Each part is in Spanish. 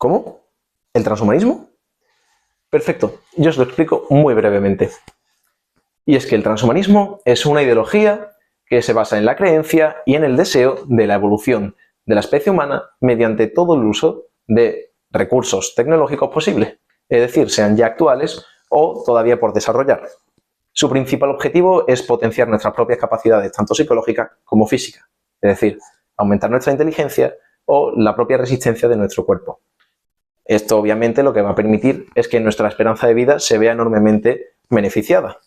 ¿Cómo? ¿El transhumanismo? Perfecto, yo os lo explico muy brevemente. Y es que el transhumanismo es una ideología que se basa en la creencia y en el deseo de la evolución de la especie humana mediante todo el uso de recursos tecnológicos posibles, es decir, sean ya actuales o todavía por desarrollar. Su principal objetivo es potenciar nuestras propias capacidades, tanto psicológicas como físicas, es decir, aumentar nuestra inteligencia o la propia resistencia de nuestro cuerpo. Esto obviamente lo que va a permitir es que nuestra esperanza de vida se vea enormemente beneficiada.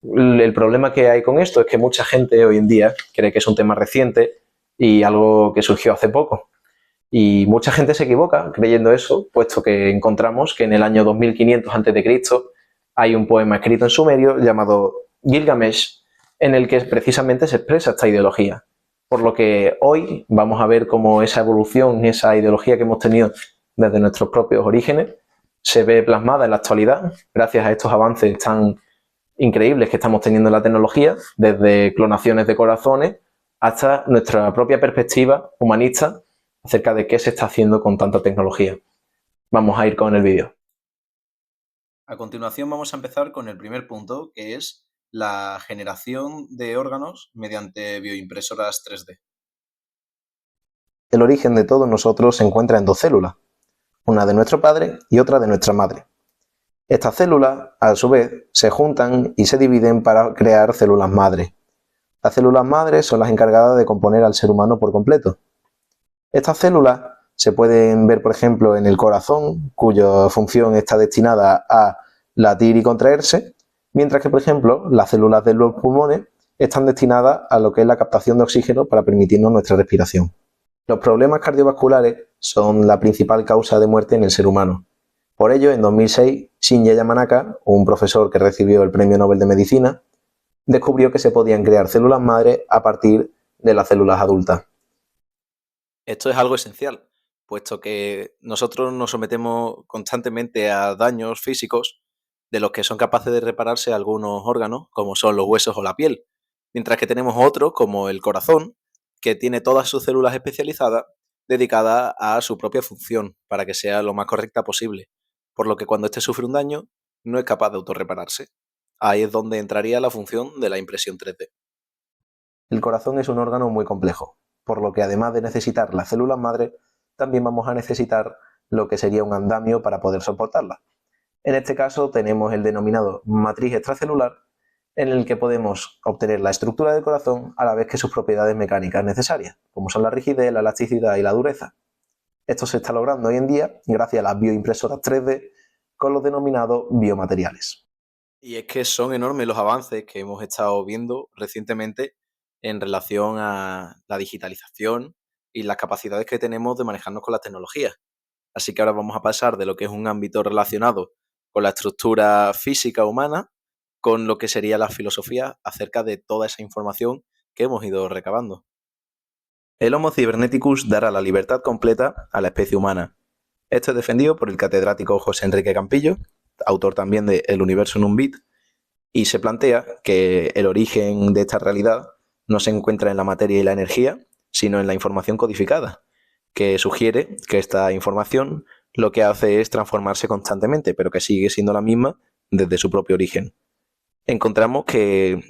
El problema que hay con esto es que mucha gente hoy en día cree que es un tema reciente y algo que surgió hace poco. Y mucha gente se equivoca creyendo eso, puesto que encontramos que en el año 2500 a.C. hay un poema escrito en sumerio llamado Gilgamesh, en el que precisamente se expresa esta ideología. Por lo que hoy vamos a ver cómo esa evolución, esa ideología que hemos tenido desde nuestros propios orígenes, se ve plasmada en la actualidad gracias a estos avances tan increíbles que estamos teniendo en la tecnología, desde clonaciones de corazones hasta nuestra propia perspectiva humanista acerca de qué se está haciendo con tanta tecnología. Vamos a ir con el vídeo. A continuación vamos a empezar con el primer punto, que es la generación de órganos mediante bioimpresoras 3D. El origen de todos nosotros se encuentra en dos células, una de nuestro padre y otra de nuestra madre. Estas células, a su vez, se juntan y se dividen para crear células madre. Las células madres son las encargadas de componer al ser humano por completo. Estas células se pueden ver, por ejemplo, en el corazón, cuya función está destinada a latir y contraerse, mientras que, por ejemplo, las células de los pulmones están destinadas a lo que es la captación de oxígeno para permitirnos nuestra respiración. Los problemas cardiovasculares son la principal causa de muerte en el ser humano. Por ello, en 2006, Shinya Yamanaka, un profesor que recibió el Premio Nobel de Medicina, descubrió que se podían crear células madre a partir de las células adultas. Esto es algo esencial, puesto que nosotros nos sometemos constantemente a daños físicos de los que son capaces de repararse algunos órganos, como son los huesos o la piel, mientras que tenemos otros, como el corazón, que tiene todas sus células especializadas dedicadas a su propia función, para que sea lo más correcta posible, por lo que cuando éste sufre un daño, no es capaz de autorrepararse. Ahí es donde entraría la función de la impresión 3D. El corazón es un órgano muy complejo, por lo que además de necesitar las células madre, también vamos a necesitar lo que sería un andamio para poder soportarlas. En este caso tenemos el denominado matriz extracelular, en el que podemos obtener la estructura del corazón a la vez que sus propiedades mecánicas necesarias, como son la rigidez, la elasticidad y la dureza. Esto se está logrando hoy en día gracias a las bioimpresoras 3D con los denominados biomateriales. Y es que son enormes los avances que hemos estado viendo recientemente en relación a la digitalización y las capacidades que tenemos de manejarnos con las tecnologías. Así que ahora vamos a pasar de lo que es un ámbito relacionado con la estructura física humana con lo que sería la filosofía acerca de toda esa información que hemos ido recabando. El Homo Cyberneticus dará la libertad completa a la especie humana. Esto es defendido por el catedrático José Enrique Campillo, autor también de El universo en un bit, y se plantea que el origen de esta realidad no se encuentra en la materia y la energía, sino en la información codificada, que sugiere que esta información lo que hace es transformarse constantemente, pero que sigue siendo la misma desde su propio origen. Encontramos que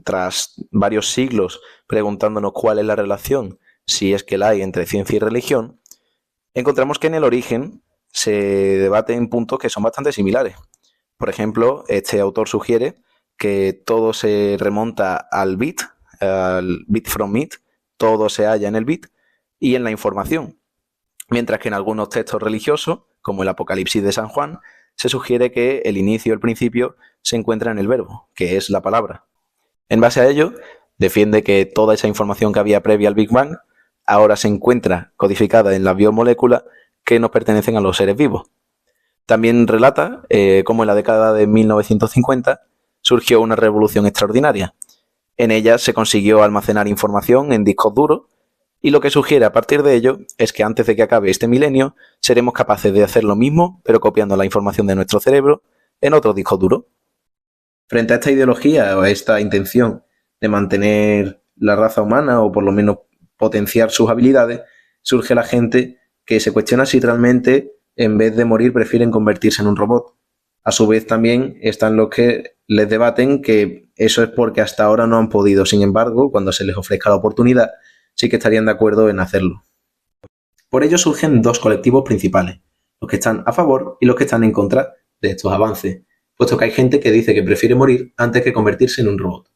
tras varios siglos preguntándonos cuál es la relación, si es que la hay, entre ciencia y religión, encontramos que en el origen se debaten puntos que son bastante similares. Por ejemplo, este autor sugiere que todo se remonta al bit from it, todo se halla en el bit y en la información. Mientras que en algunos textos religiosos, como el Apocalipsis de San Juan, se sugiere que el inicio y el principio se encuentra en el verbo, que es la palabra. En base a ello, defiende que toda esa información que había previa al Big Bang ahora se encuentra codificada en las biomoléculas que nos pertenecen a los seres vivos. También relata cómo en la década de 1950 surgió una revolución extraordinaria. En ella se consiguió almacenar información en discos duros y lo que sugiere a partir de ello es que antes de que acabe este milenio seremos capaces de hacer lo mismo, pero copiando la información de nuestro cerebro en otro disco duro. Frente a esta ideología o a esta intención de mantener la raza humana o por lo menos potenciar sus habilidades, surge la gente que se cuestiona si realmente en vez de morir prefieren convertirse en un robot. A su vez también están los que les debaten que eso es porque hasta ahora no han podido. Sin embargo, cuando se les ofrezca la oportunidad, sí que estarían de acuerdo en hacerlo. Por ello surgen dos colectivos principales, los que están a favor y los que están en contra de estos avances, puesto que hay gente que dice que prefiere morir antes que convertirse en un robot.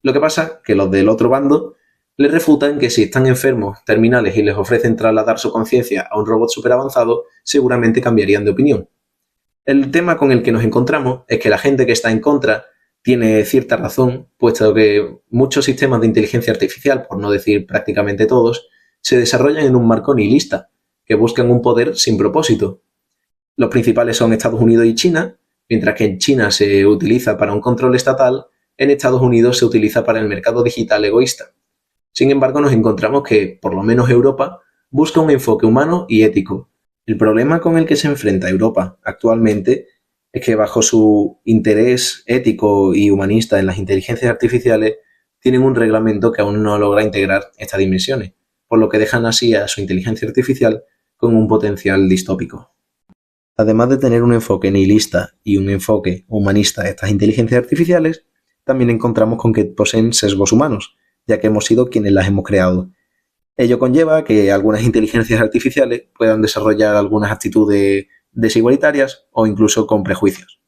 Lo que pasa es que los del otro bando les refutan que si están enfermos, terminales y les ofrecen trasladar su conciencia a un robot superavanzado, seguramente cambiarían de opinión. El tema con el que nos encontramos es que la gente que está en contra tiene cierta razón, puesto que muchos sistemas de inteligencia artificial, por no decir prácticamente todos, se desarrollan en un marco nihilista, que buscan un poder sin propósito. Los principales son Estados Unidos y China, mientras que en China se utiliza para un control estatal, en Estados Unidos se utiliza para el mercado digital egoísta. Sin embargo, nos encontramos que, por lo menos Europa, busca un enfoque humano y ético. El problema con el que se enfrenta Europa actualmente es que bajo su interés ético y humanista en las inteligencias artificiales tienen un reglamento que aún no logra integrar estas dimensiones, por lo que dejan así a su inteligencia artificial con un potencial distópico. Además de tener un enfoque nihilista y un enfoque humanista estas inteligencias artificiales, también encontramos con que poseen sesgos humanos, ya que hemos sido quienes las hemos creado. Ello conlleva que algunas inteligencias artificiales puedan desarrollar algunas actitudes desigualitarias o incluso con prejuicios.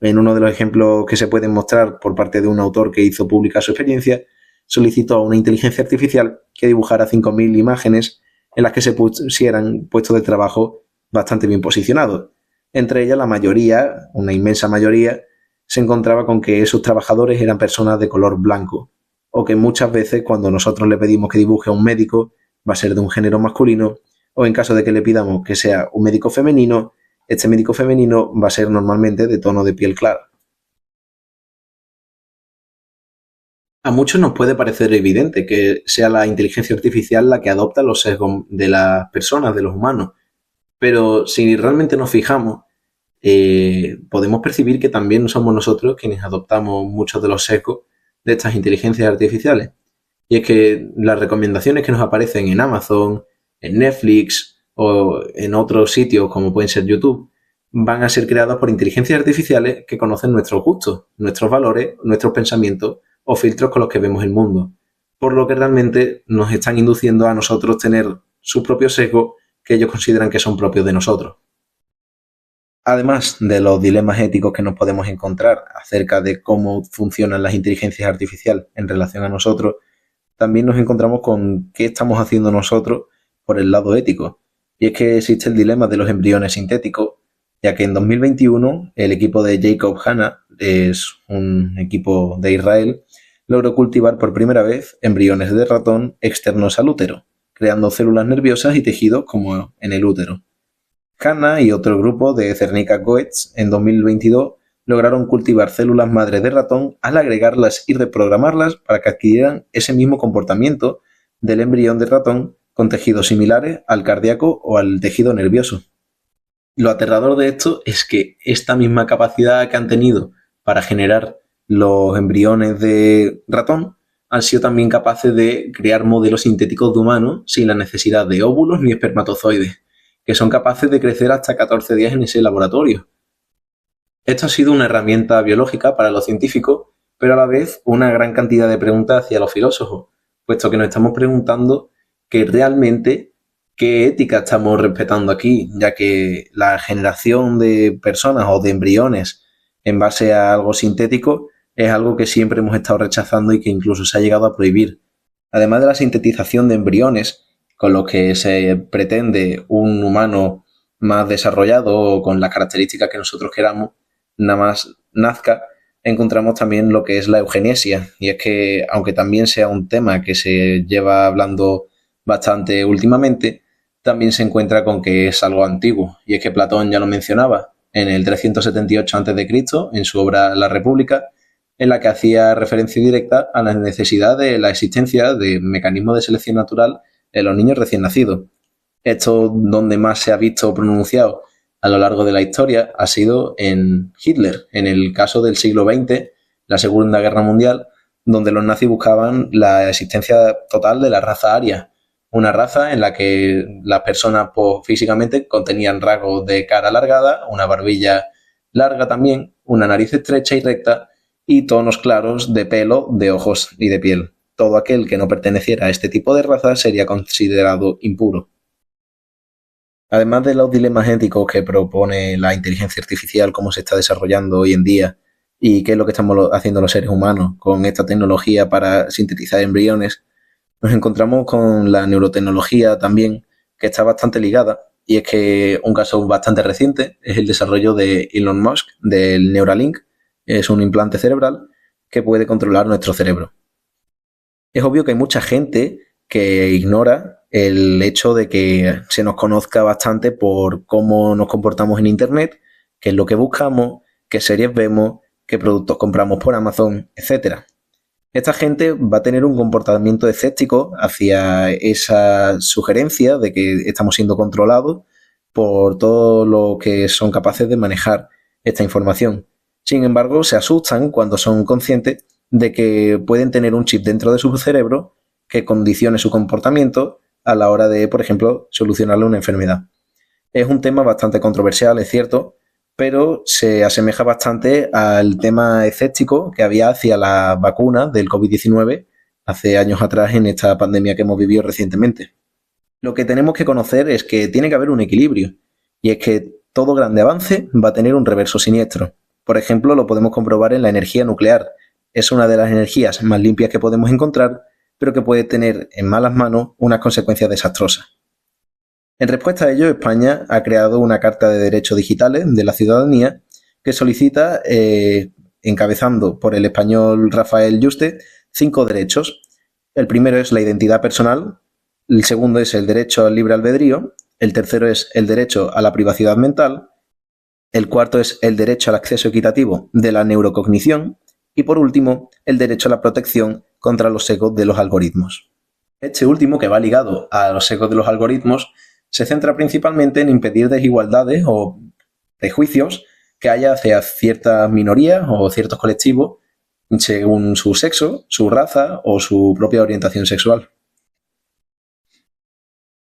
En uno de los ejemplos que se pueden mostrar por parte de un autor que hizo pública su experiencia, solicitó a una inteligencia artificial que dibujara 5.000 imágenes en las que se pusieran puestos de trabajo bastante bien posicionados. Entre ellas, la mayoría, una inmensa mayoría, se encontraba con que esos trabajadores eran personas de color blanco, o que muchas veces cuando nosotros le pedimos que dibuje a un médico va a ser de un género masculino, o en caso de que le pidamos que sea un médico femenino, este médico femenino va a ser normalmente de tono de piel clara. A muchos nos puede parecer evidente que sea la inteligencia artificial la que adopta los sesgos de las personas, de los humanos, pero si realmente nos fijamos, podemos percibir que también somos nosotros quienes adoptamos muchos de los sesgos de estas inteligencias artificiales. Y es que las recomendaciones que nos aparecen en Amazon, en Netflix o en otros sitios como pueden ser YouTube, van a ser creadas por inteligencias artificiales que conocen nuestros gustos, nuestros valores, nuestros pensamientos o filtros con los que vemos el mundo. Por lo que realmente nos están induciendo a nosotros tener sus propios sesgos que ellos consideran que son propios de nosotros. Además de los dilemas éticos que nos podemos encontrar acerca de cómo funcionan las inteligencias artificiales en relación a nosotros, también nos encontramos con qué estamos haciendo nosotros por el lado ético. Y es que existe el dilema de los embriones sintéticos, ya que en 2021 el equipo de Jacob Hanna, es un equipo de Israel, logró cultivar por primera vez embriones de ratón externos al útero, creando células nerviosas y tejidos como en el útero. Hanna y otro grupo de Zernica Goetz en 2022 lograron cultivar células madres de ratón al agregarlas y reprogramarlas para que adquirieran ese mismo comportamiento del embrión de ratón con tejidos similares al cardíaco o al tejido nervioso. Lo aterrador de esto es que esta misma capacidad que han tenido para generar los embriones de ratón han sido también capaces de crear modelos sintéticos de humanos sin la necesidad de óvulos ni espermatozoides, que son capaces de crecer hasta 14 días en ese laboratorio. Esto ha sido una herramienta biológica para los científicos, pero a la vez una gran cantidad de preguntas hacia los filósofos, puesto que nos estamos preguntando que realmente qué ética estamos respetando aquí, ya que la generación de personas o de embriones en base a algo sintético es algo que siempre hemos estado rechazando y que incluso se ha llegado a prohibir. Además de la sintetización de embriones, con lo que se pretende un humano más desarrollado o con las características que nosotros queramos, nada más nazca, encontramos también lo que es la eugenesia. Y es que, aunque también sea un tema que se lleva hablando bastante últimamente, también se encuentra con que es algo antiguo. Y es que Platón ya lo mencionaba en el 378 a.C., en su obra La República, en la que hacía referencia directa a la necesidad de la existencia de mecanismos de selección natural en los niños recién nacidos. Esto donde más se ha visto pronunciado a lo largo de la historia ha sido en Hitler, en el caso del siglo XX, la Segunda Guerra Mundial, donde los nazis buscaban la existencia total de la raza aria, una raza en la que las personas pues, físicamente contenían rasgos de cara alargada, una barbilla larga también, una nariz estrecha y recta y tonos claros de pelo, de ojos y de piel. Todo aquel que no perteneciera a este tipo de raza sería considerado impuro. Además de los dilemas éticos que propone la inteligencia artificial, cómo se está desarrollando hoy en día y qué es lo que estamos haciendo los seres humanos con esta tecnología para sintetizar embriones, nos encontramos con la neurotecnología también, que está bastante ligada, y es que un caso bastante reciente es el desarrollo de Elon Musk del Neuralink. Es un implante cerebral que puede controlar nuestro cerebro. Es obvio que hay mucha gente que ignora el hecho de que se nos conozca bastante por cómo nos comportamos en Internet, qué es lo que buscamos, qué series vemos, qué productos compramos por Amazon, etc. Esta gente va a tener un comportamiento escéptico hacia esa sugerencia de que estamos siendo controlados por todo lo que son capaces de manejar esta información. Sin embargo, se asustan cuando son conscientes de que pueden tener un chip dentro de su cerebro que condicione su comportamiento a la hora de, por ejemplo, solucionarle una enfermedad. Es un tema bastante controversial, es cierto, pero se asemeja bastante al tema escéptico que había hacia la vacuna del COVID-19 hace años atrás en esta pandemia que hemos vivido recientemente. Lo que tenemos que conocer es que tiene que haber un equilibrio, y es que todo grande avance va a tener un reverso siniestro. Por ejemplo, lo podemos comprobar en la energía nuclear. Es una de las energías más limpias que podemos encontrar, pero que puede tener en malas manos unas consecuencias desastrosas. En respuesta a ello, España ha creado una Carta de Derechos Digitales de la Ciudadanía que solicita, encabezando por el español Rafael Yuste, 5 derechos. El primero es la identidad personal, el segundo es el derecho al libre albedrío, el tercero es el derecho a la privacidad mental, el cuarto es el derecho al acceso equitativo de la neurocognición y, por último, el derecho a la protección contra los sesgos de los algoritmos. Este último, que va ligado a los sesgos de los algoritmos, se centra principalmente en impedir desigualdades o prejuicios que haya hacia ciertas minorías o ciertos colectivos según su sexo, su raza o su propia orientación sexual.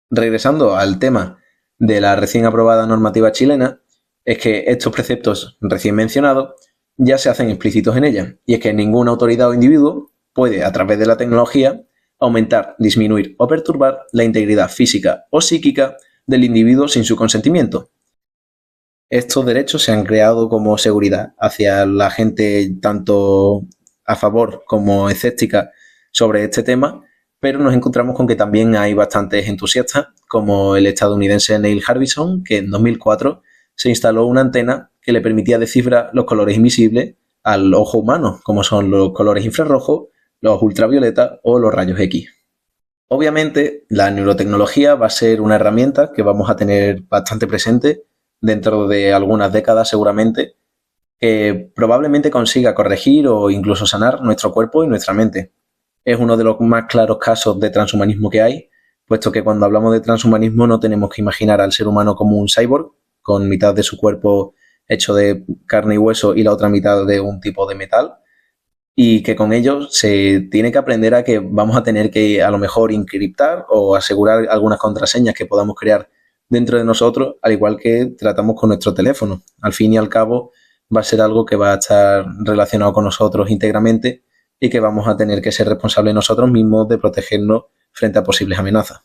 Regresando al tema de la recién aprobada normativa chilena, es que estos preceptos recién mencionados ya se hacen explícitos en ella, y es que ninguna autoridad o individuo puede, a través de la tecnología, aumentar, disminuir o perturbar la integridad física o psíquica del individuo sin su consentimiento. Estos derechos se han creado como seguridad hacia la gente tanto a favor como escéptica sobre este tema, pero nos encontramos con que también hay bastantes entusiastas, como el estadounidense Neil Harbison, que en 2004 se instaló una antena que le permitía descifrar los colores invisibles al ojo humano, como son los colores infrarrojos, los ultravioletas o los rayos X. Obviamente, la neurotecnología va a ser una herramienta que vamos a tener bastante presente dentro de algunas décadas seguramente, que probablemente consiga corregir o incluso sanar nuestro cuerpo y nuestra mente. Es uno de los más claros casos de transhumanismo que hay, puesto que cuando hablamos de transhumanismo no tenemos que imaginar al ser humano como un cyborg, con mitad de su cuerpo hecho de carne y hueso y la otra mitad de un tipo de metal, y que con ello se tiene que aprender a que vamos a tener que a lo mejor encriptar o asegurar algunas contraseñas que podamos crear dentro de nosotros, al igual que tratamos con nuestro teléfono. Al fin y al cabo va a ser algo que va a estar relacionado con nosotros íntegramente y que vamos a tener que ser responsables nosotros mismos de protegernos frente a posibles amenazas.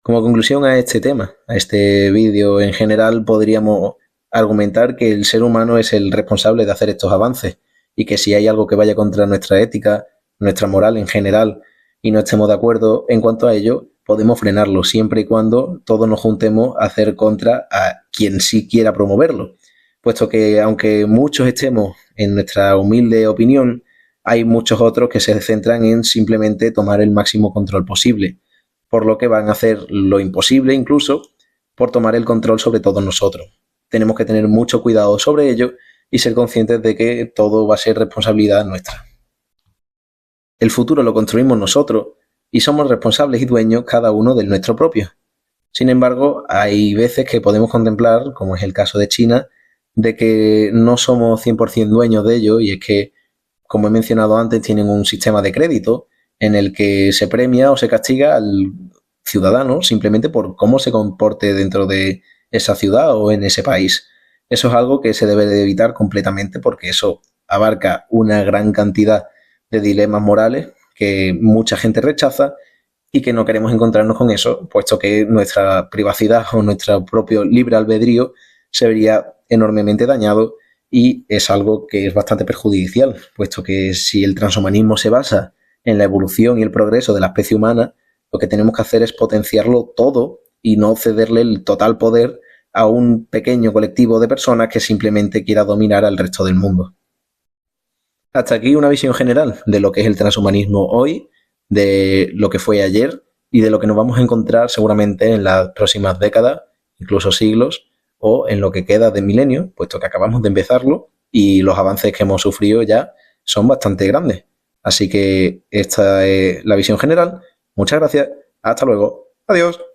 Como conclusión a este tema, a este vídeo en general, podríamos argumentar que el ser humano es el responsable de hacer estos avances y que si hay algo que vaya contra nuestra ética, nuestra moral en general y no estemos de acuerdo en cuanto a ello, podemos frenarlo siempre y cuando todos nos juntemos a hacer contra a quien sí quiera promoverlo, puesto que aunque muchos estemos en nuestra humilde opinión, hay muchos otros que se centran en simplemente tomar el máximo control posible, por lo que van a hacer lo imposible incluso por tomar el control sobre todos nosotros. Tenemos que tener mucho cuidado sobre ello y ser conscientes de que todo va a ser responsabilidad nuestra. El futuro lo construimos nosotros y somos responsables y dueños cada uno del nuestro propio. Sin embargo, hay veces que podemos contemplar, como es el caso de China, de que no somos 100% dueños de ello, y es que, como he mencionado antes, tienen un sistema de crédito en el que se premia o se castiga al ciudadano simplemente por cómo se comporte dentro de esa ciudad o en ese país. Eso es algo que se debe de evitar completamente porque eso abarca una gran cantidad de dilemas morales que mucha gente rechaza y que no queremos encontrarnos con eso, puesto que nuestra privacidad o nuestro propio libre albedrío se vería enormemente dañado y es algo que es bastante perjudicial, puesto que si el transhumanismo se basa en la evolución y el progreso de la especie humana, lo que tenemos que hacer es potenciarlo todo y no cederle el total poder a un pequeño colectivo de personas que simplemente quiera dominar al resto del mundo. Hasta aquí una visión general de lo que es el transhumanismo hoy, de lo que fue ayer y de lo que nos vamos a encontrar seguramente en las próximas décadas, incluso siglos, o en lo que queda de milenio, puesto que acabamos de empezarlo y los avances que hemos sufrido ya son bastante grandes. Así que esta es la visión general. Muchas gracias. Hasta luego. Adiós.